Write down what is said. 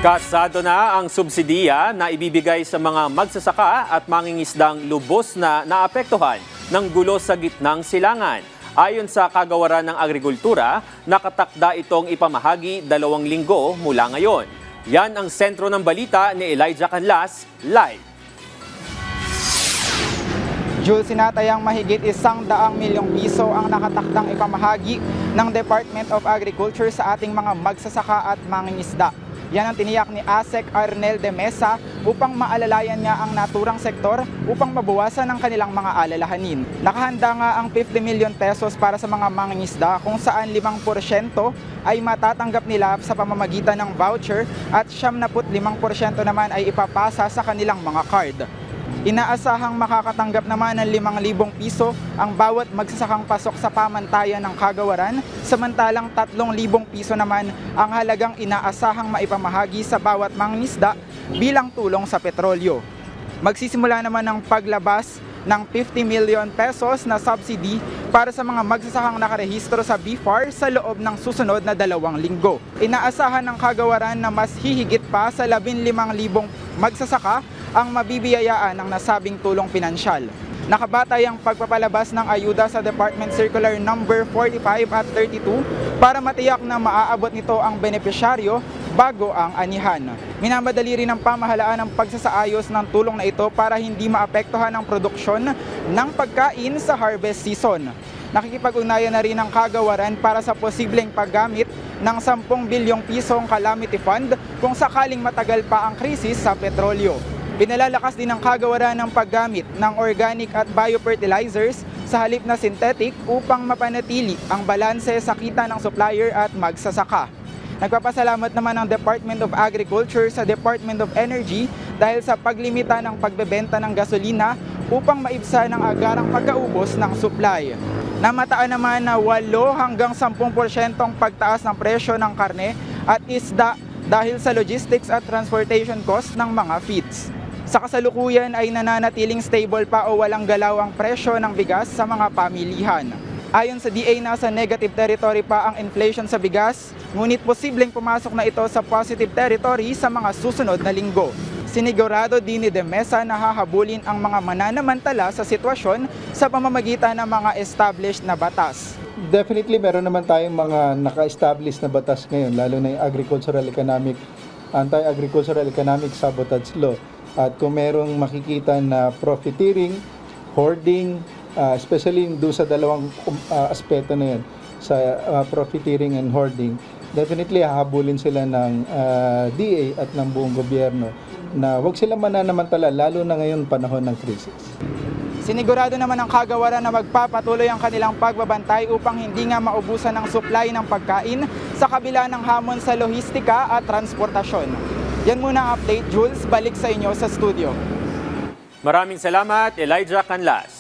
Kasado na ang subsidiya na ibibigay sa mga magsasaka at mangingisdang lubos na naapektuhan ng gulo sa gitnang silangan. Ayon sa Kagawaran ng Agrikultura, nakatakda itong ipamahagi 2 linggo mula ngayon. Yan ang sentro ng balita ni Elijah Canlas, live. Jules, sinatayang mahigit 100 milyong piso ang nakatakdang ipamahagi ng Department of Agriculture sa ating mga magsasaka at mangingisda. Yan ang tiniyak ni ASEC Arnel de Mesa upang maalalayan niya ang naturang sektor upang mabawasan ang kanilang mga alalahanin. Nakahanda nga ang 50 million pesos para sa mga mangingisda kung saan 5% ay matatanggap nila sa pamamagitan ng voucher at 75% naman ay ipapasa sa kanilang mga card. Inaasahang makakatanggap naman ng 5,000 piso ang bawat magsasakang pasok sa pamantayan ng kagawaran, samantalang 3,000 piso naman ang halagang inaasahang maipamahagi sa bawat mangingisda bilang tulong sa petrolyo. Magsisimula naman ang paglabas ng 50 million pesos na subsidy para sa mga magsasakang nakarehistro sa BFAR sa loob ng susunod na 2 linggo. Inaasahan ng kagawaran na mas hihigit pa sa 15,000 magsasaka ang mabibiyayaan ng nasabing tulong pinansyal. Nakabatay ang pagpapalabas ng ayuda sa Department Circular number 45 at 32 para matiyak na maaabot nito ang benepisyaryo bago ang anihan. Minamadali rin ang pamahalaan ng pagsasaayos ng tulong na ito para hindi maapektuhan ang produksyon ng pagkain sa harvest season. Nakikipag-ugnayan na rin ang kagawaran para sa posibleng paggamit ng 10 bilyong pisong calamity fund kung sakaling matagal pa ang krisis sa petrolyo. Pinalalakas din ang kagawaran ng paggamit ng organic at biofertilizers sa halip na synthetic upang mapanatili ang balanse sa kita ng supplier at magsasaka. Nagpapasalamat naman ang Department of Agriculture sa Department of Energy dahil sa paglimita ng pagbebenta ng gasolina upang maibsan ang agarang pagkaubos ng supply. Namataan naman na 8 hanggang 10% ang pagtaas ng presyo ng karne at isda dahil sa logistics at transportation cost ng mga feeds. Sa kasalukuyan ay nananatiling stable pa o walang galaw ang presyo ng bigas sa mga pamilihan. Ayon sa DA, nasa negative territory pa ang inflation sa bigas, ngunit posibleng pumasok na ito sa positive territory sa mga susunod na linggo. Sinigurado din ni De Mesa na hahabulin ang mga mananamantala sa sitwasyon sa pamamagitan ng mga established na batas. Definitely meron naman tayong mga naka-establish na batas ngayon, lalo na yung Anti-Agricultural Economic Sabotage Law. At kung merong makikita na profiteering, hoarding, especially doon sa dalawang aspeto na yan, sa profiteering and hoarding, definitely hahabulin sila ng DA at ng buong gobyerno na huwag sila mananamantala, lalo na ngayon panahon ng krisis. Sinigurado naman ng kagawaran na magpapatuloy ang kanilang pagbabantay upang hindi nga maubusan ng supply ng pagkain sa kabila ng hamon sa lohistika at transportasyon. Yan muna ang update, Jules. Balik sa inyo sa studio. Maraming salamat, Elijah Canlas.